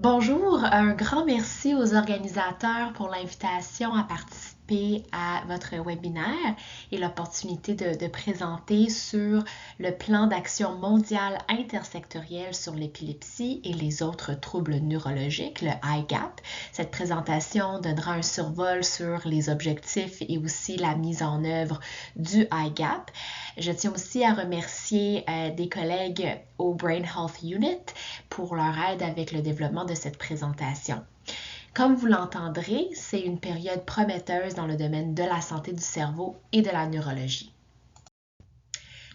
Bonjour, un grand merci aux organisateurs pour l'invitation à participer à votre webinaire et l'opportunité de présenter sur le plan d'action mondial intersectoriel sur l'épilepsie et les autres troubles neurologiques, le IGAP. Cette présentation donnera un survol sur les objectifs et aussi la mise en œuvre du IGAP. Je tiens aussi à remercier des collègues au Brain Health Unit pour leur aide avec le développement de cette présentation. Comme vous l'entendrez, c'est une période prometteuse dans le domaine de la santé du cerveau et de la neurologie.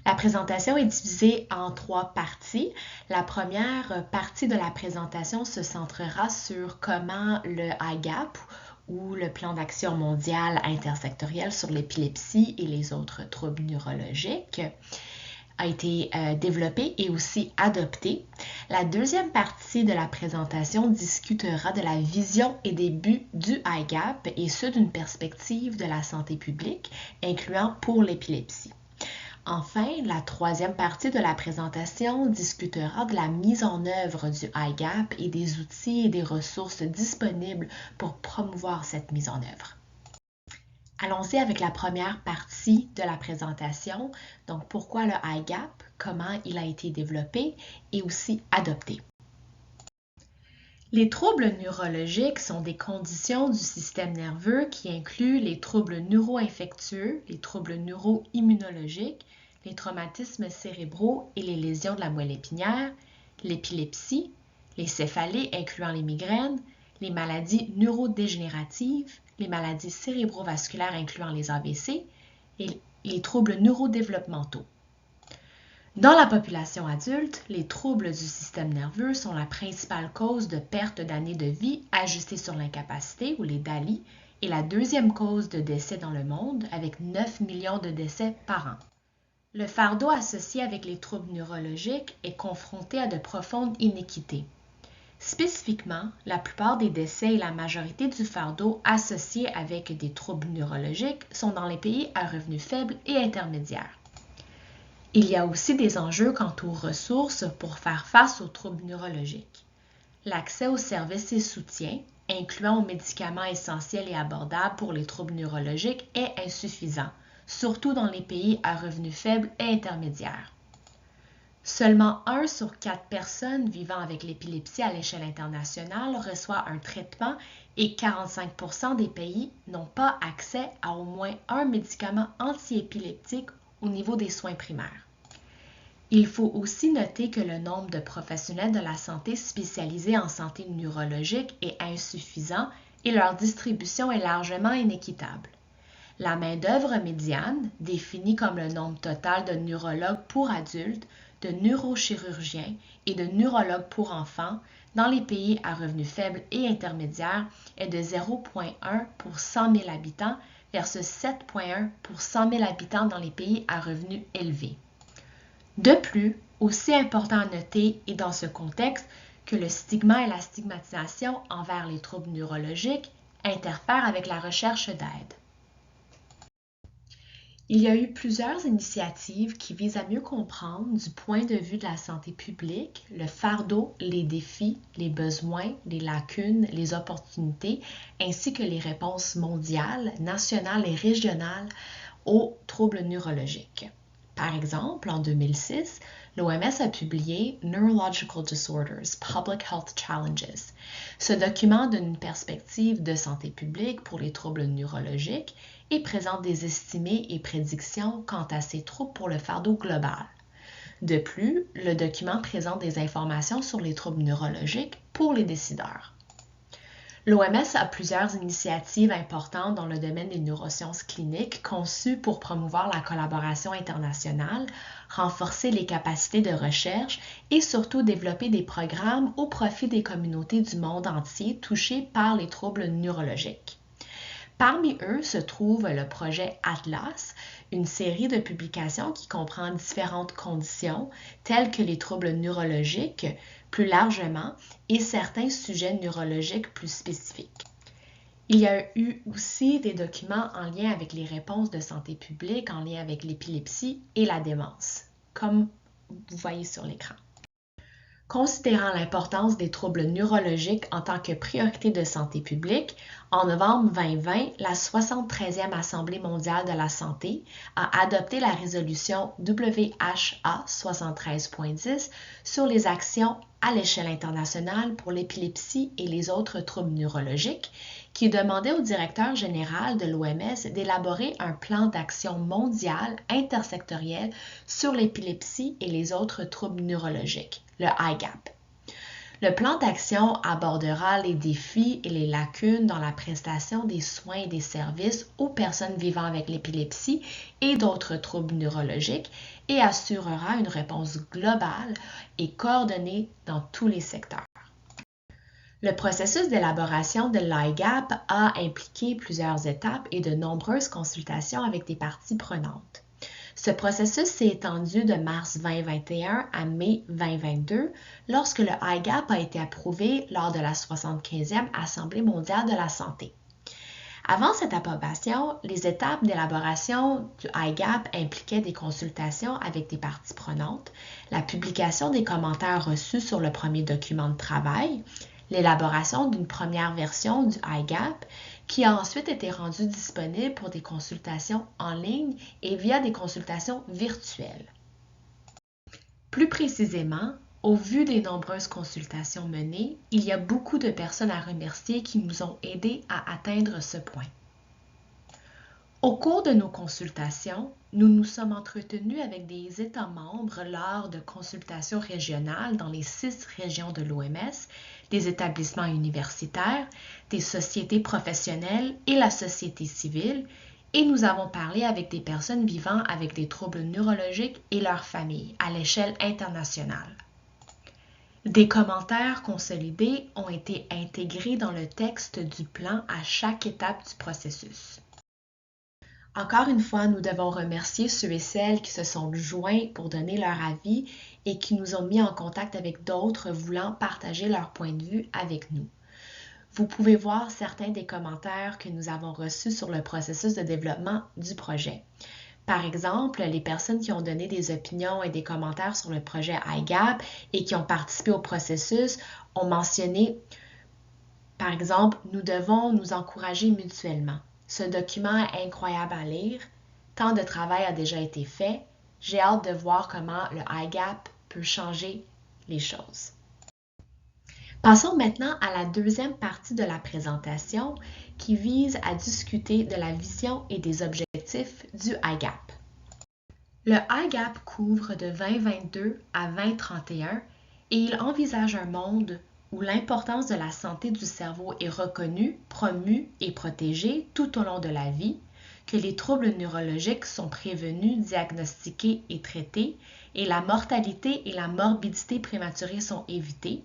La présentation est divisée en 3 parties. La première partie de la présentation se centrera sur comment le IGAP ou le plan d'action mondial intersectoriel sur l'épilepsie et les autres troubles neurologiques a été développé et aussi adopté. La deuxième partie de la présentation discutera de la vision et des buts du IGAP et ce d'une perspective de la santé publique, incluant pour l'épilepsie. Enfin, la troisième partie de la présentation discutera de la mise en œuvre du IGAP et des outils et des ressources disponibles pour promouvoir cette mise en œuvre. Allons-y avec la première partie de la présentation. Donc, pourquoi le IGAP, comment il a été développé et aussi adopté. Les troubles neurologiques sont des conditions du système nerveux qui incluent les troubles neuro-infectieux, les troubles neuro-immunologiques, les traumatismes cérébraux et les lésions de la moelle épinière, l'épilepsie, les céphalées incluant les migraines, les maladies neurodégénératives, les maladies cérébrovasculaires incluant les AVC et les troubles neurodéveloppementaux. Dans la population adulte, les troubles du système nerveux sont la principale cause de perte d'années de vie ajustée sur l'incapacité ou les DALI et la deuxième cause de décès dans le monde avec 9 millions de décès par an. Le fardeau associé avec les troubles neurologiques est confronté à de profondes inéquités. Spécifiquement, la plupart des décès et la majorité du fardeau associés avec des troubles neurologiques sont dans les pays à revenus faibles et intermédiaires. Il y a aussi des enjeux quant aux ressources pour faire face aux troubles neurologiques. L'accès aux services et soutiens, incluant aux médicaments essentiels et abordables pour les troubles neurologiques, est insuffisant, surtout dans les pays à revenus faibles et intermédiaires. Seulement 1 sur 4 personnes vivant avec l'épilepsie à l'échelle internationale reçoit un traitement et 45% des pays n'ont pas accès à au moins un médicament antiépileptique au niveau des soins primaires. Il faut aussi noter que le nombre de professionnels de la santé spécialisés en santé neurologique est insuffisant et leur distribution est largement inéquitable. La main-d'œuvre médiane, définie comme le nombre total de neurologues pour adultes, de neurochirurgiens et de neurologues pour enfants dans les pays à revenus faibles et intermédiaires est de 0,1 pour 100 000 habitants versus 7,1 pour 100 000 habitants dans les pays à revenus élevés. De plus, aussi important à noter est dans ce contexte que le stigma et la stigmatisation envers les troubles neurologiques interfèrent avec la recherche d'aide. Il y a eu plusieurs initiatives qui visent à mieux comprendre du point de vue de la santé publique le fardeau, les défis, les besoins, les lacunes, les opportunités, ainsi que les réponses mondiales, nationales et régionales aux troubles neurologiques. Par exemple, en 2006, l'OMS a publié Neurological Disorders, Public Health Challenges. Ce document donne une perspective de santé publique pour les troubles neurologiques et présente des estimés et prédictions quant à ces troubles pour le fardeau global. De plus, le document présente des informations sur les troubles neurologiques pour les décideurs. L'OMS a plusieurs initiatives importantes dans le domaine des neurosciences cliniques conçues pour promouvoir la collaboration internationale, renforcer les capacités de recherche et surtout développer des programmes au profit des communautés du monde entier touchées par les troubles neurologiques. Parmi eux se trouve le projet Atlas, une série de publications qui comprend différentes conditions telles que les troubles neurologiques plus largement et certains sujets neurologiques plus spécifiques. Il y a eu aussi des documents en lien avec les réponses de santé publique, en lien avec l'épilepsie et la démence, comme vous voyez sur l'écran. Considérant l'importance des troubles neurologiques en tant que priorité de santé publique, en novembre 2020, la 73e Assemblée mondiale de la santé a adopté la résolution WHA 73.10 sur les actions à l'échelle internationale pour l'épilepsie et les autres troubles neurologiques, qui demandait au directeur général de l'OMS d'élaborer un plan d'action mondial intersectoriel sur l'épilepsie et les autres troubles neurologiques, le IGAP. Le plan d'action abordera les défis et les lacunes dans la prestation des soins et des services aux personnes vivant avec l'épilepsie et d'autres troubles neurologiques et assurera une réponse globale et coordonnée dans tous les secteurs. Le processus d'élaboration de l'IGAP a impliqué plusieurs étapes et de nombreuses consultations avec des parties prenantes. Ce processus s'est étendu de mars 2021 à mai 2022 lorsque le IGAP a été approuvé lors de la 75e Assemblée mondiale de la santé. Avant cette approbation, les étapes d'élaboration du IGAP impliquaient des consultations avec des parties prenantes, la publication des commentaires reçus sur le premier document de travail, l'élaboration d'une première version du IGAP qui a ensuite été rendue disponible pour des consultations en ligne et via des consultations virtuelles. Plus précisément, au vu des nombreuses consultations menées, il y a beaucoup de personnes à remercier qui nous ont aidés à atteindre ce point. Au cours de nos consultations, nous nous sommes entretenus avec des États membres lors de consultations régionales dans les 6 régions de l'OMS, des établissements universitaires, des sociétés professionnelles et la société civile, et nous avons parlé avec des personnes vivant avec des troubles neurologiques et leurs familles à l'échelle internationale. Des commentaires consolidés ont été intégrés dans le texte du plan à chaque étape du processus. Encore une fois, nous devons remercier ceux et celles qui se sont joints pour donner leur avis et qui nous ont mis en contact avec d'autres voulant partager leur point de vue avec nous. Vous pouvez voir certains des commentaires que nous avons reçus sur le processus de développement du projet. Par exemple, les personnes qui ont donné des opinions et des commentaires sur le projet IGAP et qui ont participé au processus ont mentionné, par exemple, nous devons nous encourager mutuellement. Ce document est incroyable à lire. Tant de travail a déjà été fait. J'ai hâte de voir comment le IGAP peut changer les choses. Passons maintenant à la deuxième partie de la présentation qui vise à discuter de la vision et des objectifs du IGAP. Le IGAP couvre de 2022 à 2031 et il envisage un monde où l'importance de la santé du cerveau est reconnue, promue et protégée tout au long de la vie, que les troubles neurologiques sont prévenus, diagnostiqués et traités, et la mortalité et la morbidité prématurée sont évitées,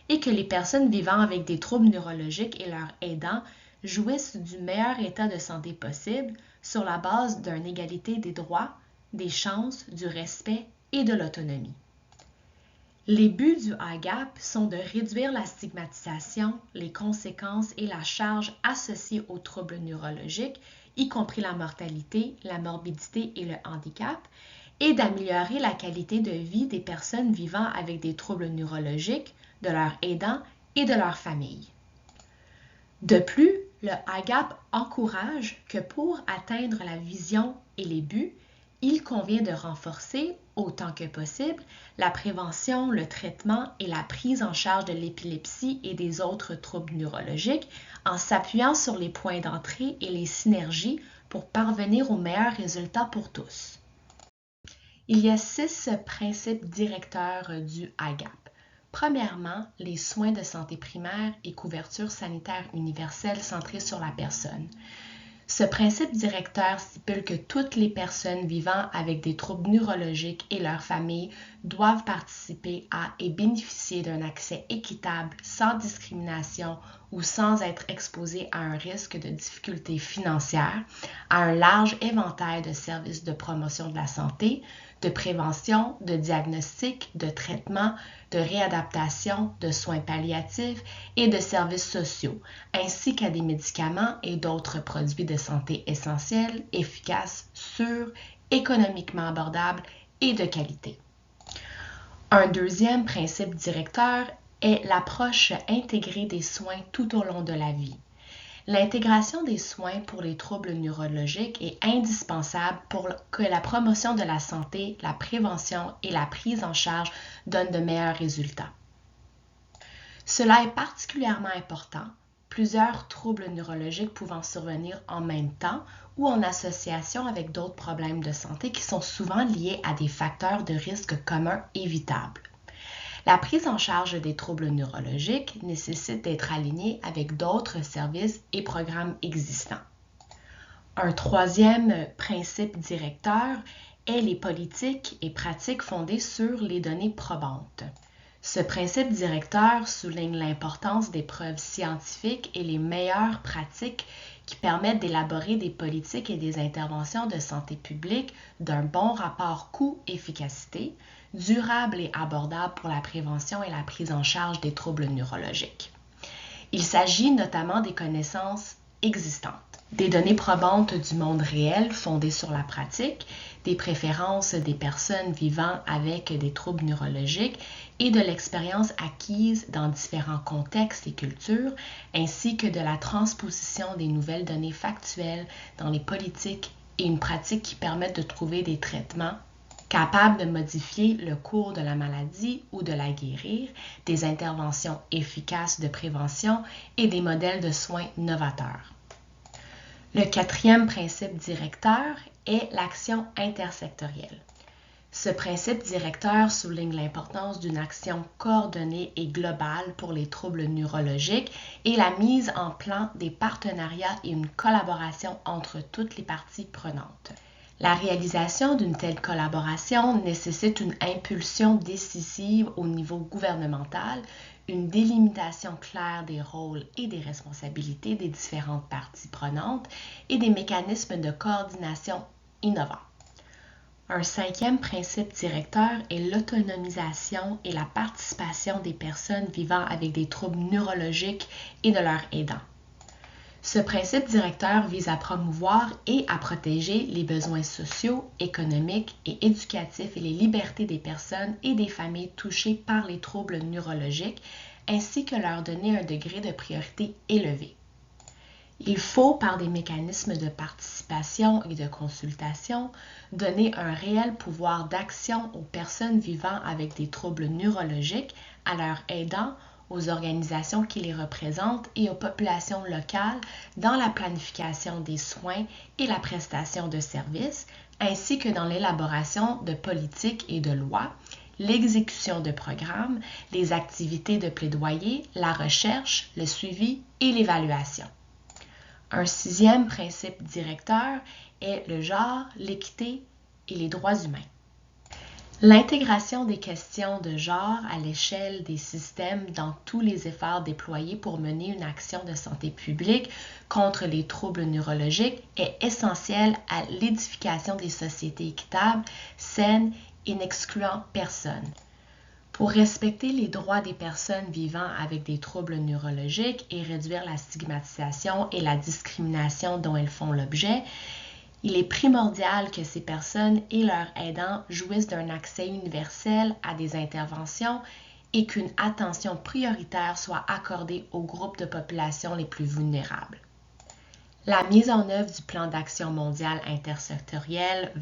et que les personnes vivant avec des troubles neurologiques et leurs aidants jouissent du meilleur état de santé possible sur la base d'une égalité des droits, des chances, du respect et de l'autonomie. Les buts du IGAP sont de réduire la stigmatisation, les conséquences et la charge associées aux troubles neurologiques, y compris la mortalité, la morbidité et le handicap, et d'améliorer la qualité de vie des personnes vivant avec des troubles neurologiques, de leurs aidants et de leurs familles. De plus, le IGAP encourage que pour atteindre la vision et les buts, il convient de renforcer, autant que possible, la prévention, le traitement et la prise en charge de l'épilepsie et des autres troubles neurologiques en s'appuyant sur les points d'entrée et les synergies pour parvenir aux meilleurs résultats pour tous. Il y a 6 principes directeurs du IGAP. Premièrement, les soins de santé primaire et couverture sanitaire universelle centrée sur la personne. Ce principe directeur stipule que toutes les personnes vivant avec des troubles neurologiques et leurs familles doivent participer à et bénéficier d'un accès équitable, sans discrimination ou sans être exposées à un risque de difficultés financières, à un large éventail de services de promotion de la santé, de prévention, de diagnostic, de traitement, de réadaptation, de soins palliatifs et de services sociaux, ainsi qu'à des médicaments et d'autres produits de santé essentiels, efficaces, sûrs, économiquement abordables et de qualité. Un deuxième principe directeur est l'approche intégrée des soins tout au long de la vie. L'intégration des soins pour les troubles neurologiques est indispensable pour que la promotion de la santé, la prévention et la prise en charge donnent de meilleurs résultats. Cela est particulièrement important, plusieurs troubles neurologiques pouvant survenir en même temps ou en association avec d'autres problèmes de santé qui sont souvent liés à des facteurs de risque communs évitables. La prise en charge des troubles neurologiques nécessite d'être alignée avec d'autres services et programmes existants. Un troisième principe directeur est les politiques et pratiques fondées sur les données probantes. Ce principe directeur souligne l'importance des preuves scientifiques et les meilleures pratiques qui permettent d'élaborer des politiques et des interventions de santé publique d'un bon rapport coût-efficacité, durable et abordable pour la prévention et la prise en charge des troubles neurologiques. Il s'agit notamment des connaissances existantes, des données probantes du monde réel fondées sur la pratique, des préférences des personnes vivant avec des troubles neurologiques et de l'expérience acquise dans différents contextes et cultures, ainsi que de la transposition des nouvelles données factuelles dans les politiques et une pratique qui permettent de trouver des traitements capables de modifier le cours de la maladie ou de la guérir, des interventions efficaces de prévention et des modèles de soins novateurs. Le quatrième principe directeur est l'action intersectorielle. Ce principe directeur souligne l'importance d'une action coordonnée et globale pour les troubles neurologiques et la mise en plan des partenariats et une collaboration entre toutes les parties prenantes. La réalisation d'une telle collaboration nécessite une impulsion décisive au niveau gouvernemental, une délimitation claire des rôles et des responsabilités des différentes parties prenantes et des mécanismes de coordination innovants. Un cinquième principe directeur est l'autonomisation et la participation des personnes vivant avec des troubles neurologiques et de leurs aidants. Ce principe directeur vise à promouvoir et à protéger les besoins sociaux, économiques et éducatifs et les libertés des personnes et des familles touchées par les troubles neurologiques, ainsi que leur donner un degré de priorité élevé. Il faut, par des mécanismes de participation et de consultation, donner un réel pouvoir d'action aux personnes vivant avec des troubles neurologiques, à leurs aidants, aux organisations qui les représentent et aux populations locales dans la planification des soins et la prestation de services, ainsi que dans l'élaboration de politiques et de lois, l'exécution de programmes, les activités de plaidoyer, la recherche, le suivi et l'évaluation. Un sixième principe directeur est le genre, l'équité et les droits humains. L'intégration des questions de genre à l'échelle des systèmes dans tous les efforts déployés pour mener une action de santé publique contre les troubles neurologiques est essentielle à l'édification des sociétés équitables, saines et n'excluant personne. Pour respecter les droits des personnes vivant avec des troubles neurologiques et réduire la stigmatisation et la discrimination dont elles font l'objet, il est primordial que ces personnes et leurs aidants jouissent d'un accès universel à des interventions et qu'une attention prioritaire soit accordée aux groupes de population les plus vulnérables. La mise en œuvre du plan d'action mondial intersectoriel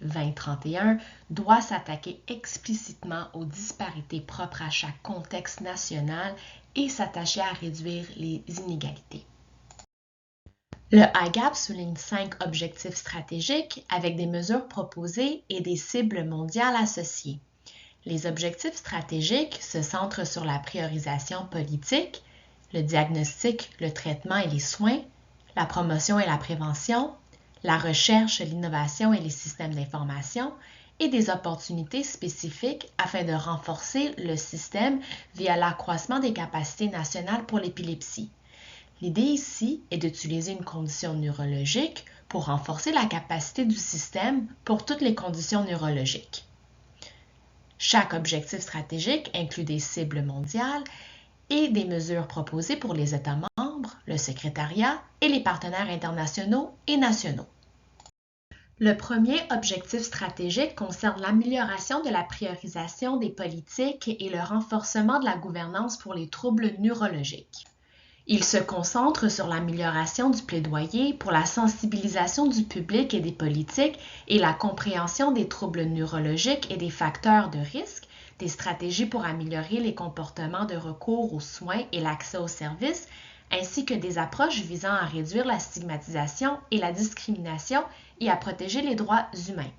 2022-2031 doit s'attaquer explicitement aux disparités propres à chaque contexte national et s'attacher à réduire les inégalités. Le IGAP souligne 5 objectifs stratégiques avec des mesures proposées et des cibles mondiales associées. Les objectifs stratégiques se centrent sur la priorisation politique, le diagnostic, le traitement et les soins, la promotion et la prévention, la recherche, l'innovation et les systèmes d'information et des opportunités spécifiques afin de renforcer le système via l'accroissement des capacités nationales pour l'épilepsie. L'idée ici est d'utiliser une condition neurologique pour renforcer la capacité du système pour toutes les conditions neurologiques. Chaque objectif stratégique inclut des cibles mondiales et des mesures proposées pour les États membres, le secrétariat et les partenaires internationaux et nationaux. Le premier objectif stratégique concerne l'amélioration de la priorisation des politiques et le renforcement de la gouvernance pour les troubles neurologiques. Il se concentre sur l'amélioration du plaidoyer pour la sensibilisation du public et des politiques et la compréhension des troubles neurologiques et des facteurs de risque, des stratégies pour améliorer les comportements de recours aux soins et l'accès aux services, ainsi que des approches visant à réduire la stigmatisation et la discrimination et à protéger les droits humains.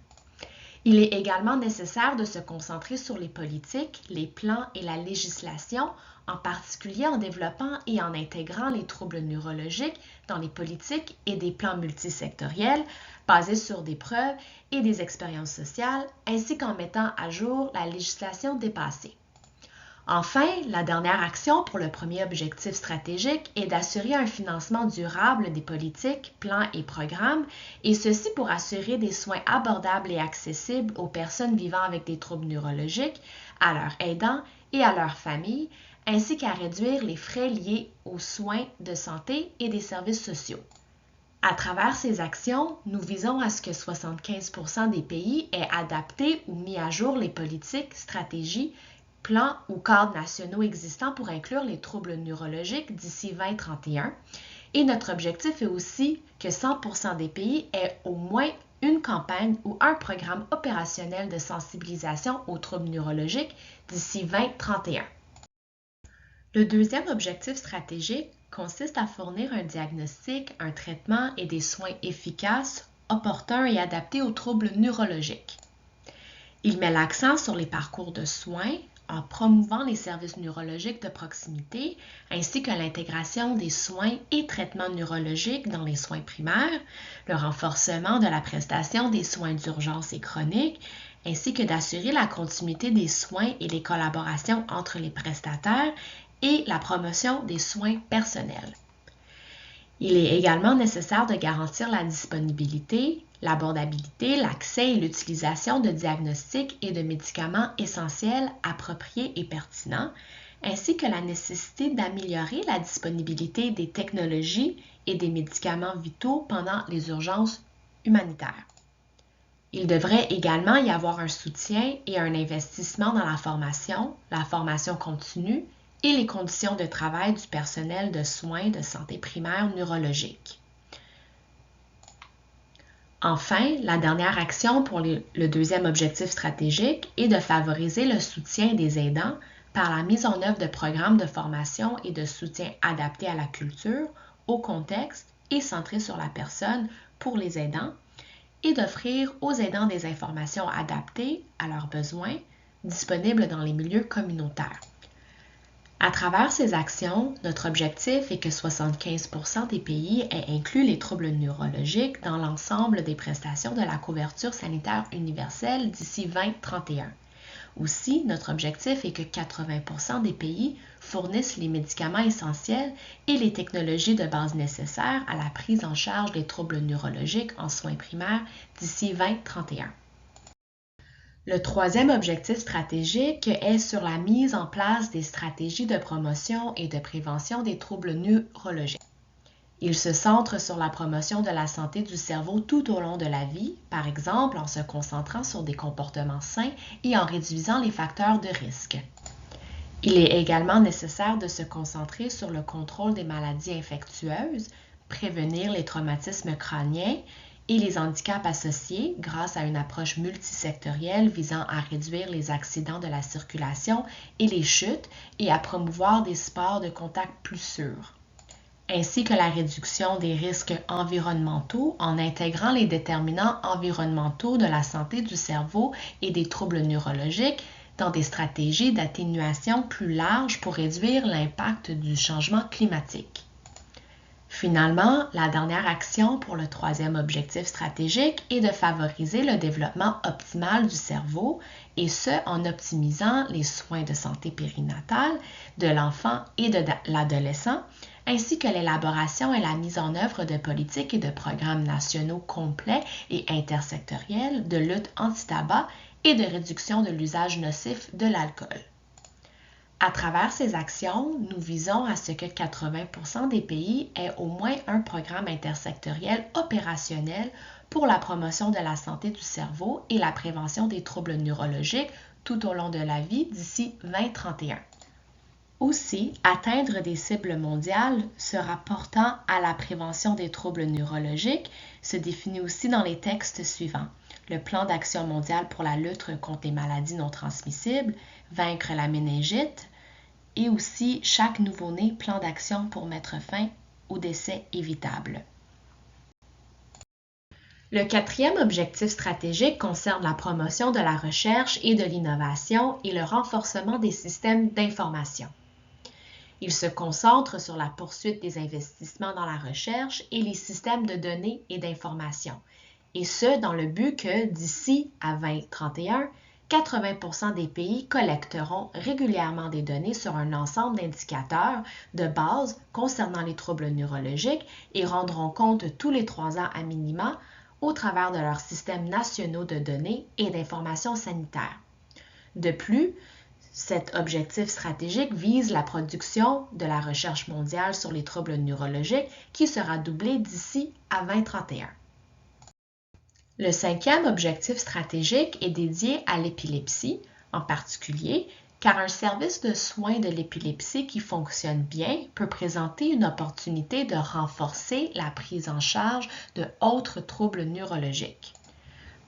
Il est également nécessaire de se concentrer sur les politiques, les plans et la législation, en particulier en développant et en intégrant les troubles neurologiques dans les politiques et des plans multisectoriels basés sur des preuves et des expériences sociales, ainsi qu'en mettant à jour la législation dépassée. Enfin, la dernière action pour le premier objectif stratégique est d'assurer un financement durable des politiques, plans et programmes, et ceci pour assurer des soins abordables et accessibles aux personnes vivant avec des troubles neurologiques, à leurs aidants et à leurs familles, ainsi qu'à réduire les frais liés aux soins de santé et des services sociaux. À travers ces actions, nous visons à ce que 75% des pays aient adapté ou mis à jour les politiques, stratégies, plans ou cadres nationaux existants pour inclure les troubles neurologiques d'ici 2031. Et notre objectif est aussi que 100% des pays aient au moins une campagne ou un programme opérationnel de sensibilisation aux troubles neurologiques d'ici 2031. Le deuxième objectif stratégique consiste à fournir un diagnostic, un traitement et des soins efficaces, opportuns et adaptés aux troubles neurologiques. Il met l'accent sur les parcours de soins en promouvant les services neurologiques de proximité ainsi que l'intégration des soins et traitements neurologiques dans les soins primaires, le renforcement de la prestation des soins d'urgence et chroniques, ainsi que d'assurer la continuité des soins et les collaborations entre les prestataires et la promotion des soins personnels. Il est également nécessaire de garantir la disponibilité, l'abordabilité, l'accès et l'utilisation de diagnostics et de médicaments essentiels, appropriés et pertinents, ainsi que la nécessité d'améliorer la disponibilité des technologies et des médicaments vitaux pendant les urgences humanitaires. Il devrait également y avoir un soutien et un investissement dans la formation continue, et les conditions de travail du personnel de soins de santé primaire neurologique. Enfin, la dernière action pour le deuxième objectif stratégique est de favoriser le soutien des aidants par la mise en œuvre de programmes de formation et de soutien adaptés à la culture, au contexte et centrés sur la personne pour les aidants, et d'offrir aux aidants des informations adaptées à leurs besoins, disponibles dans les milieux communautaires. À travers ces actions, notre objectif est que 75% des pays aient inclus les troubles neurologiques dans l'ensemble des prestations de la couverture sanitaire universelle d'ici 2031. Aussi, notre objectif est que 80% des pays fournissent les médicaments essentiels et les technologies de base nécessaires à la prise en charge des troubles neurologiques en soins primaires d'ici 2031. Le troisième objectif stratégique est sur la mise en place des stratégies de promotion et de prévention des troubles neurologiques. Il se centre sur la promotion de la santé du cerveau tout au long de la vie, par exemple en se concentrant sur des comportements sains et en réduisant les facteurs de risque. Il est également nécessaire de se concentrer sur le contrôle des maladies infectieuses, prévenir les traumatismes crâniens, et les handicaps associés grâce à une approche multisectorielle visant à réduire les accidents de la circulation et les chutes et à promouvoir des sports de contact plus sûrs, ainsi que la réduction des risques environnementaux en intégrant les déterminants environnementaux de la santé du cerveau et des troubles neurologiques dans des stratégies d'atténuation plus larges pour réduire l'impact du changement climatique. Finalement, la dernière action pour le troisième objectif stratégique est de favoriser le développement optimal du cerveau et ce en optimisant les soins de santé périnatale de l'enfant et de l'adolescent, ainsi que l'élaboration et la mise en œuvre de politiques et de programmes nationaux complets et intersectoriels de lutte anti-tabac et de réduction de l'usage nocif de l'alcool. À travers ces actions, nous visons à ce que 80% des pays aient au moins un programme intersectoriel opérationnel pour la promotion de la santé du cerveau et la prévention des troubles neurologiques tout au long de la vie d'ici 2031. Aussi, atteindre des cibles mondiales se rapportant à la prévention des troubles neurologiques se définit aussi dans les textes suivants. Le plan d'action mondial pour la lutte contre les maladies non transmissibles, vaincre la méningite, et aussi chaque nouveau-né plan d'action pour mettre fin aux décès évitables. Le quatrième objectif stratégique concerne la promotion de la recherche et de l'innovation et le renforcement des systèmes d'information. Il se concentre sur la poursuite des investissements dans la recherche et les systèmes de données et d'information, et ce dans le but que d'ici à 2031, 80% des pays collecteront régulièrement des données sur un ensemble d'indicateurs de base concernant les troubles neurologiques et rendront compte tous les 3 ans à minima au travers de leurs systèmes nationaux de données et d'informations sanitaires. De plus, cet objectif stratégique vise la production de la recherche mondiale sur les troubles neurologiques qui sera doublée d'ici à 2031. Le 5e objectif stratégique est dédié à l'épilepsie, en particulier, car un service de soins de l'épilepsie qui fonctionne bien peut présenter une opportunité de renforcer la prise en charge de autres troubles neurologiques.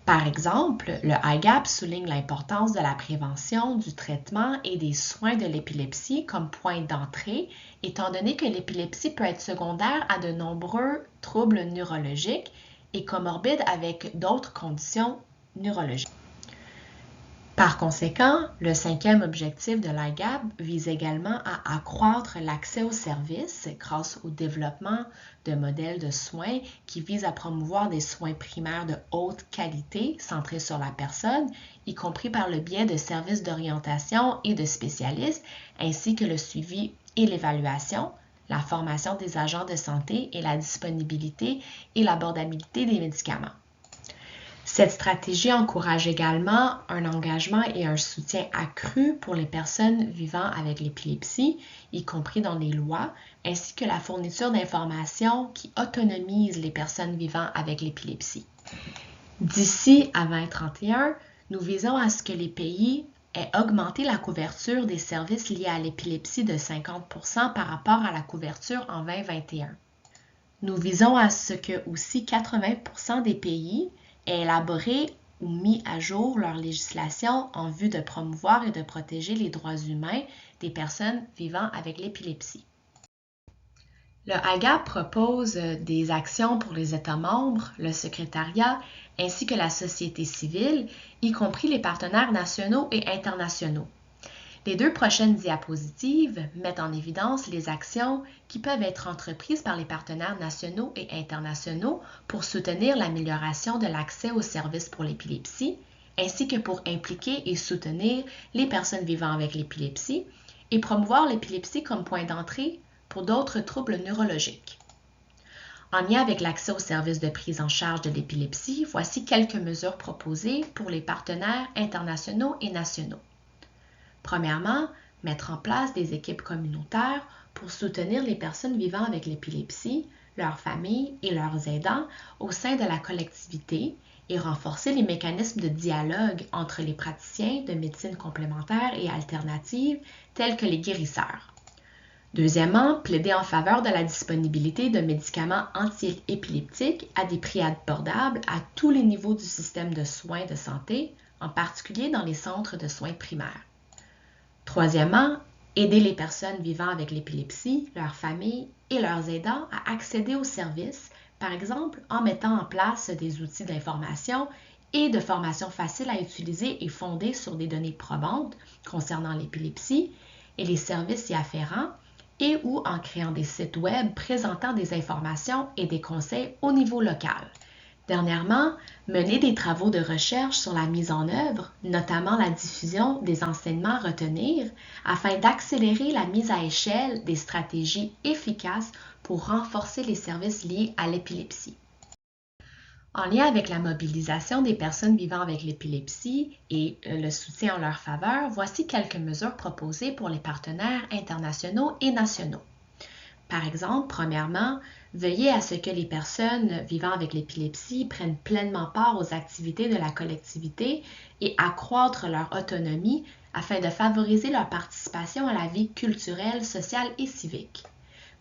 Par exemple, le IGAP souligne l'importance de la prévention, du traitement et des soins de l'épilepsie comme point d'entrée, étant donné que l'épilepsie peut être secondaire à de nombreux troubles neurologiques et comorbide avec d'autres conditions neurologiques. Par conséquent, le 5e objectif de l'IGAP vise également à accroître l'accès aux services grâce au développement de modèles de soins qui visent à promouvoir des soins primaires de haute qualité centrés sur la personne, y compris par le biais de services d'orientation et de spécialistes, ainsi que le suivi et l'évaluation, la formation des agents de santé et la disponibilité et l'abordabilité des médicaments. Cette stratégie encourage également un engagement et un soutien accru pour les personnes vivant avec l'épilepsie, y compris dans les lois, ainsi que la fourniture d'informations qui autonomisent les personnes vivant avec l'épilepsie. D'ici à 2031, nous visons à ce que les pays aient augmenté la couverture des services liés à l'épilepsie de 50% par rapport à la couverture en 2021. Nous visons à ce que aussi 80% des pays aient élaboré ou mis à jour leur législation en vue de promouvoir et de protéger les droits humains des personnes vivant avec l'épilepsie. Le IGAP propose des actions pour les États membres, le secrétariat, ainsi que la société civile, y compris les partenaires nationaux et internationaux. Les 2 prochaines diapositives mettent en évidence les actions qui peuvent être entreprises par les partenaires nationaux et internationaux pour soutenir l'amélioration de l'accès aux services pour l'épilepsie, ainsi que pour impliquer et soutenir les personnes vivant avec l'épilepsie et promouvoir l'épilepsie comme point d'entrée pour d'autres troubles neurologiques. En lien avec l'accès aux services de prise en charge de l'épilepsie, voici quelques mesures proposées pour les partenaires internationaux et nationaux. Premièrement, mettre en place des équipes communautaires pour soutenir les personnes vivant avec l'épilepsie, leurs familles et leurs aidants au sein de la collectivité et renforcer les mécanismes de dialogue entre les praticiens de médecine complémentaire et alternative tels que les guérisseurs. Deuxièmement, plaider en faveur de la disponibilité de médicaments anti-épileptiques à des prix abordables à tous les niveaux du système de soins de santé, en particulier dans les centres de soins primaires. Troisièmement, aider les personnes vivant avec l'épilepsie, leurs familles et leurs aidants à accéder aux services, par exemple en mettant en place des outils d'information et de formation faciles à utiliser et fondés sur des données probantes concernant l'épilepsie et les services y afférents, et ou en créant des sites web présentant des informations et des conseils au niveau local. Dernièrement, mener des travaux de recherche sur la mise en œuvre, notamment la diffusion des enseignements à retenir, afin d'accélérer la mise à échelle des stratégies efficaces pour renforcer les services liés à l'épilepsie. En lien avec la mobilisation des personnes vivant avec l'épilepsie et le soutien en leur faveur, voici quelques mesures proposées pour les partenaires internationaux et nationaux. Par exemple, premièrement, veillez à ce que les personnes vivant avec l'épilepsie prennent pleinement part aux activités de la collectivité et accroître leur autonomie afin de favoriser leur participation à la vie culturelle, sociale et civique.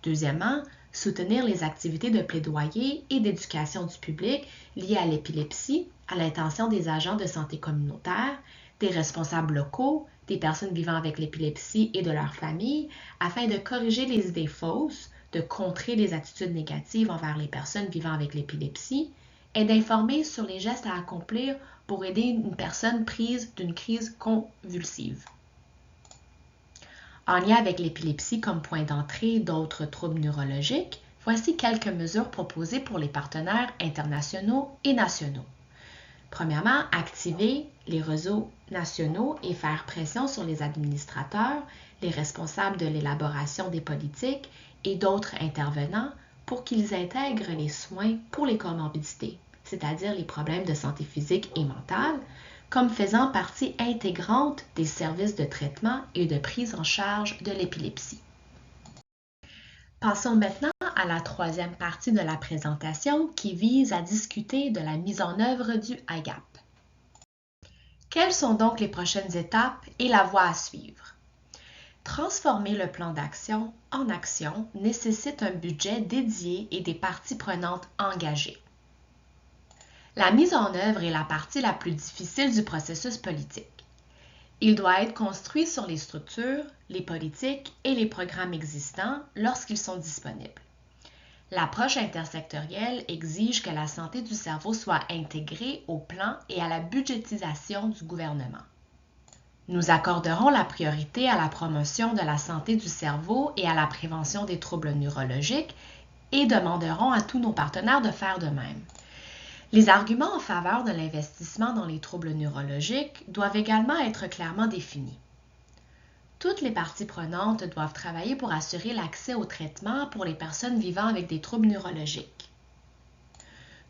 Deuxièmement, soutenir les activités de plaidoyer et d'éducation du public liées à l'épilepsie à l'intention des agents de santé communautaire, des responsables locaux, des personnes vivant avec l'épilepsie et de leurs familles, afin de corriger les idées fausses, de contrer les attitudes négatives envers les personnes vivant avec l'épilepsie et d'informer sur les gestes à accomplir pour aider une personne prise d'une crise convulsive. En lien avec l'épilepsie comme point d'entrée d'autres troubles neurologiques, voici quelques mesures proposées pour les partenaires internationaux et nationaux. Premièrement, activer les réseaux nationaux et faire pression sur les administrateurs, les responsables de l'élaboration des politiques et d'autres intervenants pour qu'ils intègrent les soins pour les comorbidités, c'est-à-dire les problèmes de santé physique et mentale, comme faisant partie intégrante des services de traitement et de prise en charge de l'épilepsie. Passons maintenant à la troisième partie de la présentation qui vise à discuter de la mise en œuvre du IGAP. Quelles sont donc les prochaines étapes et la voie à suivre? Transformer le plan d'action en action nécessite un budget dédié et des parties prenantes engagées. La mise en œuvre est la partie la plus difficile du processus politique. Il doit être construit sur les structures, les politiques et les programmes existants lorsqu'ils sont disponibles. L'approche intersectorielle exige que la santé du cerveau soit intégrée au plan et à la budgétisation du gouvernement. Nous accorderons la priorité à la promotion de la santé du cerveau et à la prévention des troubles neurologiques et demanderons à tous nos partenaires de faire de même. Les arguments en faveur de l'investissement dans les troubles neurologiques doivent également être clairement définis. Toutes les parties prenantes doivent travailler pour assurer l'accès au traitement pour les personnes vivant avec des troubles neurologiques.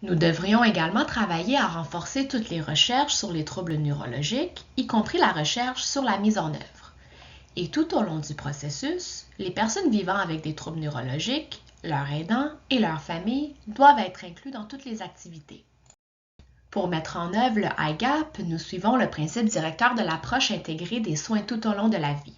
Nous devrions également travailler à renforcer toutes les recherches sur les troubles neurologiques, y compris la recherche sur la mise en œuvre. Et tout au long du processus, les personnes vivant avec des troubles neurologiques, leurs aidants et leurs familles doivent être inclus dans toutes les activités. Pour mettre en œuvre le IGAP, nous suivons le principe directeur de l'approche intégrée des soins tout au long de la vie.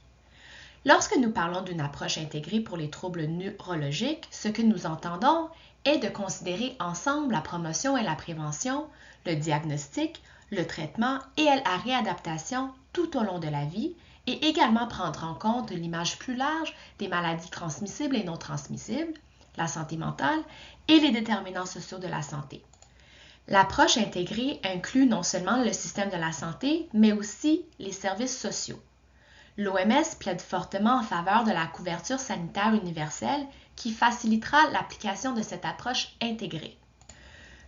Lorsque nous parlons d'une approche intégrée pour les troubles neurologiques, ce que nous entendons est de considérer ensemble la promotion et la prévention, le diagnostic, le traitement et la réadaptation tout au long de la vie et également prendre en compte l'image plus large des maladies transmissibles et non transmissibles, la santé mentale et les déterminants sociaux de la santé. L'approche intégrée inclut non seulement le système de la santé, mais aussi les services sociaux. L'OMS plaide fortement en faveur de la couverture sanitaire universelle qui facilitera l'application de cette approche intégrée.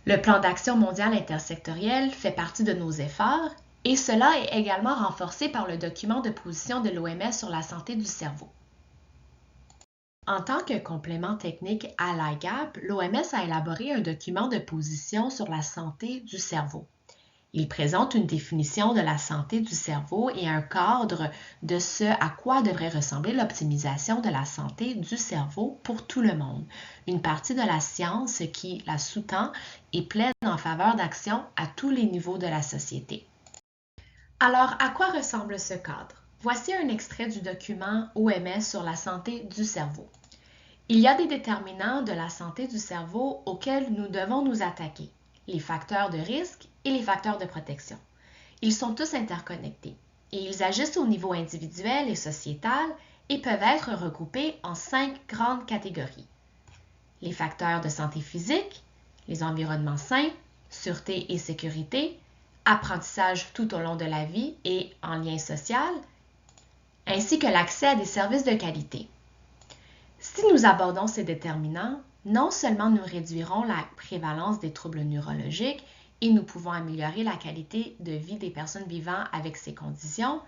Le plan d'action mondial intersectoriel fait partie de nos efforts et cela est également renforcé par le document de position de l'OMS sur la santé du cerveau. En tant que complément technique à l'IGAP, l'OMS a élaboré un document de position sur la santé du cerveau. Il présente une définition de la santé du cerveau et un cadre de ce à quoi devrait ressembler l'optimisation de la santé du cerveau pour tout le monde. Une partie de la science qui la sous-tend et plaide en faveur d'actions à tous les niveaux de la société. Alors, à quoi ressemble ce cadre? Voici un extrait du document OMS sur la santé du cerveau. Il y a des déterminants de la santé du cerveau auxquels nous devons nous attaquer, les facteurs de risque et les facteurs de protection. Ils sont tous interconnectés et ils agissent au niveau individuel et sociétal et peuvent être regroupés en 5 grandes catégories. Les facteurs de santé physique, les environnements sains, sûreté et sécurité, apprentissage tout au long de la vie et en lien social, ainsi que l'accès à des services de qualité. Si nous abordons ces déterminants, non seulement nous réduirons la prévalence des troubles neurologiques et nous pouvons améliorer la qualité de vie des personnes vivant avec ces conditions,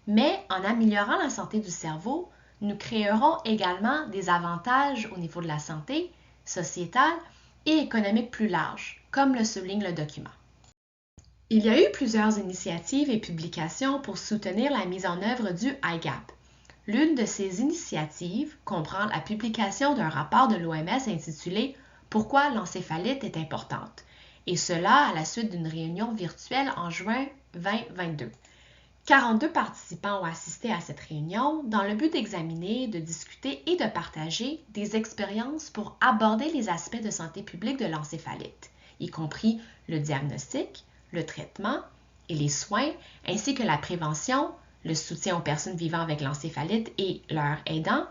mais en améliorant la santé du cerveau, nous créerons également des avantages au niveau de la santé sociétale et économique plus large, comme le souligne le document. Il y a eu plusieurs initiatives et publications pour soutenir la mise en œuvre du IGAP. L'une de ces initiatives comprend la publication d'un rapport de l'OMS intitulé « Pourquoi l'encéphalite est importante », et cela à la suite d'une réunion virtuelle en juin 2022. 42 participants ont assisté à cette réunion dans le but d'examiner, de discuter et de partager des expériences pour aborder les aspects de santé publique de l'encéphalite, y compris le diagnostic, le traitement et les soins, ainsi que la prévention, le soutien aux personnes vivant avec l'encéphalite et leurs aidants,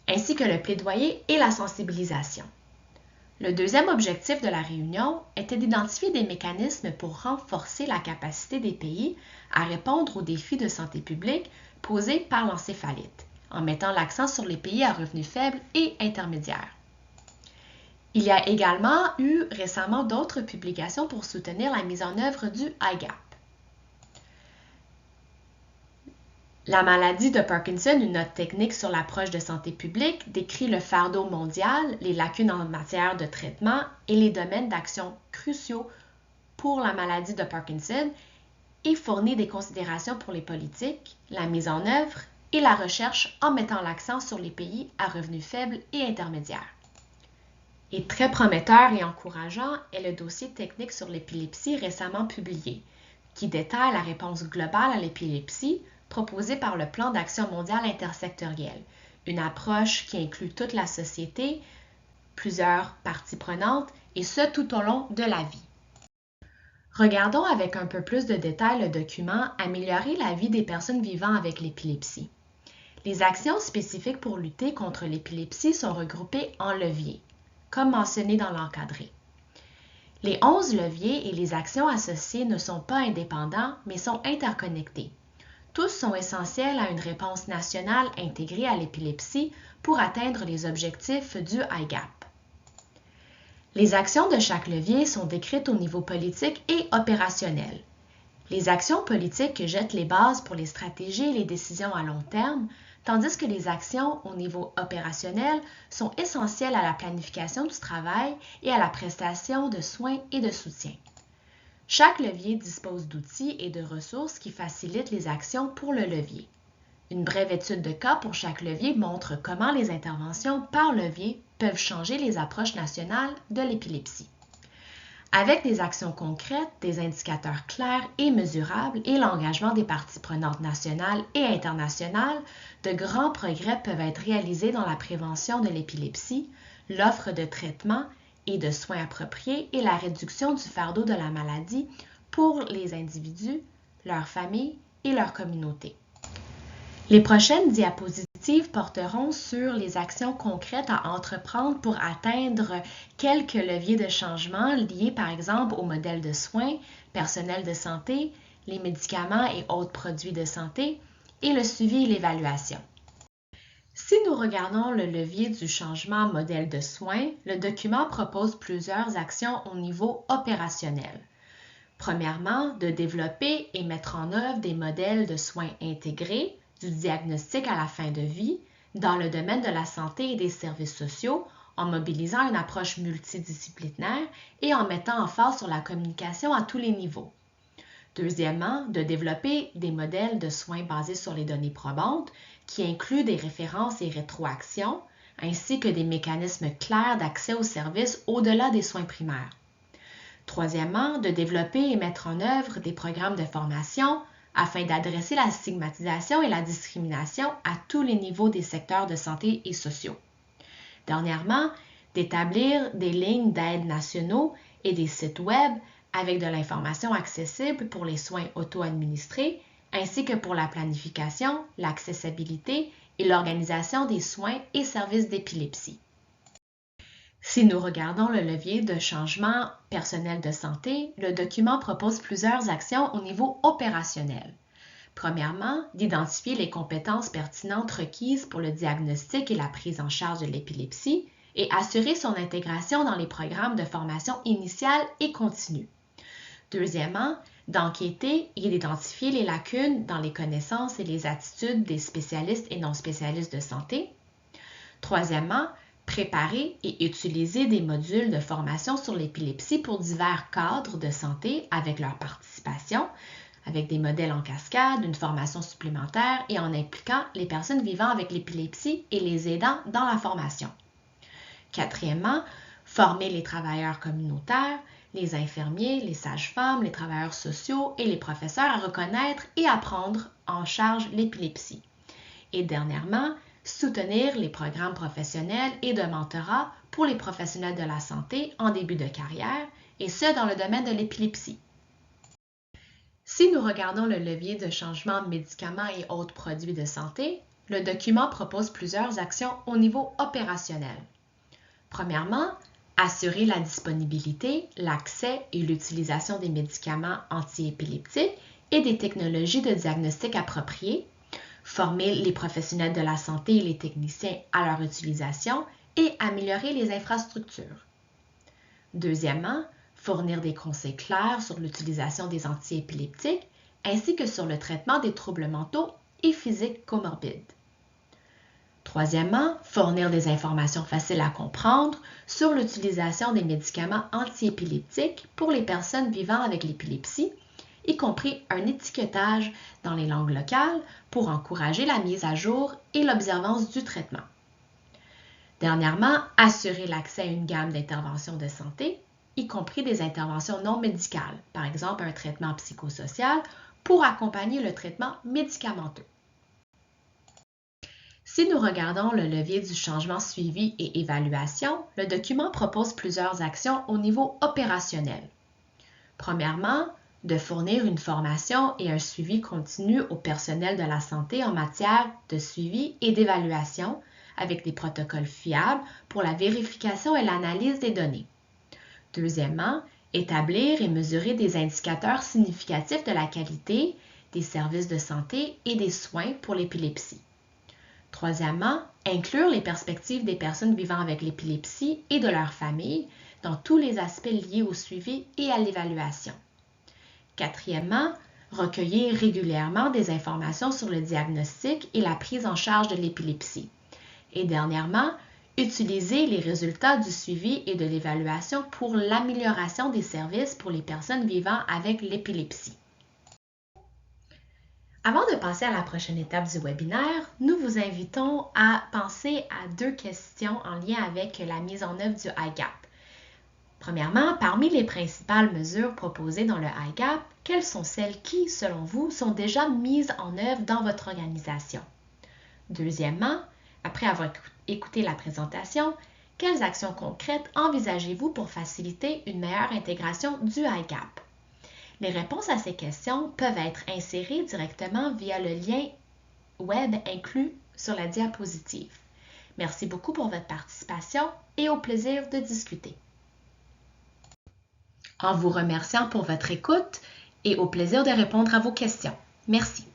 ainsi que le plaidoyer et la sensibilisation. Le deuxième objectif de la réunion était d'identifier des mécanismes pour renforcer la capacité des pays à répondre aux défis de santé publique posés par l'encéphalite, en mettant l'accent sur les pays à revenus faibles et intermédiaires. Il y a également eu récemment d'autres publications pour soutenir la mise en œuvre du IGAP. La maladie de Parkinson, une note technique sur l'approche de santé publique, décrit le fardeau mondial, les lacunes en matière de traitement et les domaines d'action cruciaux pour la maladie de Parkinson et fournit des considérations pour les politiques, la mise en œuvre et la recherche en mettant l'accent sur les pays à revenus faibles et intermédiaires. Et très prometteur et encourageant est le dossier technique sur l'épilepsie récemment publié, qui détaille la réponse globale à l'épilepsie proposée par le Plan d'action mondial intersectoriel, une approche qui inclut toute la société, plusieurs parties prenantes, et ce tout au long de la vie. Regardons avec un peu plus de détails le document « Améliorer la vie des personnes vivant avec l'épilepsie ». Les actions spécifiques pour lutter contre l'épilepsie sont regroupées en leviers, comme mentionné dans l'encadré. Les 11 leviers et les actions associées ne sont pas indépendants, mais sont interconnectés. Tous sont essentiels à une réponse nationale intégrée à l'épilepsie pour atteindre les objectifs du IGAP. Les actions de chaque levier sont décrites au niveau politique et opérationnel. Les actions politiques jettent les bases pour les stratégies et les décisions à long terme, tandis que les actions au niveau opérationnel sont essentielles à la planification du travail et à la prestation de soins et de soutien. Chaque levier dispose d'outils et de ressources qui facilitent les actions pour le levier. Une brève étude de cas pour chaque levier montre comment les interventions par levier peuvent changer les approches nationales de l'épilepsie. Avec des actions concrètes, des indicateurs clairs et mesurables et l'engagement des parties prenantes nationales et internationales, de grands progrès peuvent être réalisés dans la prévention de l'épilepsie, l'offre de traitements et de soins appropriés et la réduction du fardeau de la maladie pour les individus, leurs familles et leurs communautés. Les prochaines diapositives porteront sur les actions concrètes à entreprendre pour atteindre quelques leviers de changement liés par exemple au modèle de soins, personnel de santé, les médicaments et autres produits de santé et le suivi et l'évaluation. Si nous regardons le levier du changement modèle de soins, le document propose plusieurs actions au niveau opérationnel. Premièrement, de développer et mettre en œuvre des modèles de soins intégrés, du diagnostic à la fin de vie, dans le domaine de la santé et des services sociaux, en mobilisant une approche multidisciplinaire et en mettant emphase sur la communication à tous les niveaux. Deuxièmement, de développer des modèles de soins basés sur les données probantes qui incluent des références et rétroactions, ainsi que des mécanismes clairs d'accès aux services au-delà des soins primaires. Troisièmement, de développer et mettre en œuvre des programmes de formation afin d'adresser la stigmatisation et la discrimination à tous les niveaux des secteurs de santé et sociaux. Dernièrement, d'établir des lignes d'aide nationaux et des sites web avec de l'information accessible pour les soins auto-administrés, ainsi que pour la planification, l'accessibilité et l'organisation des soins et services d'épilepsie. Si nous regardons le levier de changement personnel de santé, le document propose plusieurs actions au niveau opérationnel. Premièrement, d'identifier les compétences pertinentes requises pour le diagnostic et la prise en charge de l'épilepsie et assurer son intégration dans les programmes de formation initiale et continue. Deuxièmement, d'enquêter et d'identifier les lacunes dans les connaissances et les attitudes des spécialistes et non spécialistes de santé. Troisièmement, Préparer et utiliser des modules de formation sur l'épilepsie pour divers cadres de santé avec leur participation, avec des modèles en cascade, une formation supplémentaire et en impliquant les personnes vivant avec l'épilepsie et les aidants dans la formation. Quatrièmement, former les travailleurs communautaires, les infirmiers, les sages-femmes, les travailleurs sociaux et les professeurs à reconnaître et à prendre en charge l'épilepsie. Et dernièrement, soutenir les programmes professionnels et de mentorat pour les professionnels de la santé en début de carrière, et ce dans le domaine de l'épilepsie. Si nous regardons le levier de changement médicaments et autres produits de santé, le document propose plusieurs actions au niveau opérationnel. Premièrement, assurer la disponibilité, l'accès et l'utilisation des médicaments antiépileptiques et des technologies de diagnostic appropriées, former les professionnels de la santé et les techniciens à leur utilisation et améliorer les infrastructures. Deuxièmement, fournir des conseils clairs sur l'utilisation des antiépileptiques ainsi que sur le traitement des troubles mentaux et physiques comorbides. Troisièmement, fournir des informations faciles à comprendre sur l'utilisation des médicaments antiépileptiques pour les personnes vivant avec l'épilepsie, y compris un étiquetage dans les langues locales pour encourager la mise à jour et l'observance du traitement. Dernièrement, assurer l'accès à une gamme d'interventions de santé, y compris des interventions non médicales, par exemple un traitement psychosocial pour accompagner le traitement médicamenteux. Si nous regardons le levier du changement suivi et évaluation, le document propose plusieurs actions au niveau opérationnel. Premièrement, de fournir une formation et un suivi continu au personnel de la santé en matière de suivi et d'évaluation avec des protocoles fiables pour la vérification et l'analyse des données. Deuxièmement, établir et mesurer des indicateurs significatifs de la qualité des services de santé et des soins pour l'épilepsie. Troisièmement, inclure les perspectives des personnes vivant avec l'épilepsie et de leurs familles dans tous les aspects liés au suivi et à l'évaluation. Quatrièmement, recueillir régulièrement des informations sur le diagnostic et la prise en charge de l'épilepsie. Et dernièrement, utiliser les résultats du suivi et de l'évaluation pour l'amélioration des services pour les personnes vivant avec l'épilepsie. Avant de passer à la prochaine étape du webinaire, nous vous invitons à penser à 2 questions en lien avec la mise en œuvre du IGAP. Premièrement, parmi les principales mesures proposées dans le IGAP, quelles sont celles qui, selon vous, sont déjà mises en œuvre dans votre organisation? Deuxièmement, après avoir écouté la présentation, quelles actions concrètes envisagez-vous pour faciliter une meilleure intégration du IGAP? Les réponses à ces questions peuvent être insérées directement via le lien web inclus sur la diapositive. Merci beaucoup pour votre participation et au plaisir de discuter. En vous remerciant pour votre écoute et au plaisir de répondre à vos questions. Merci.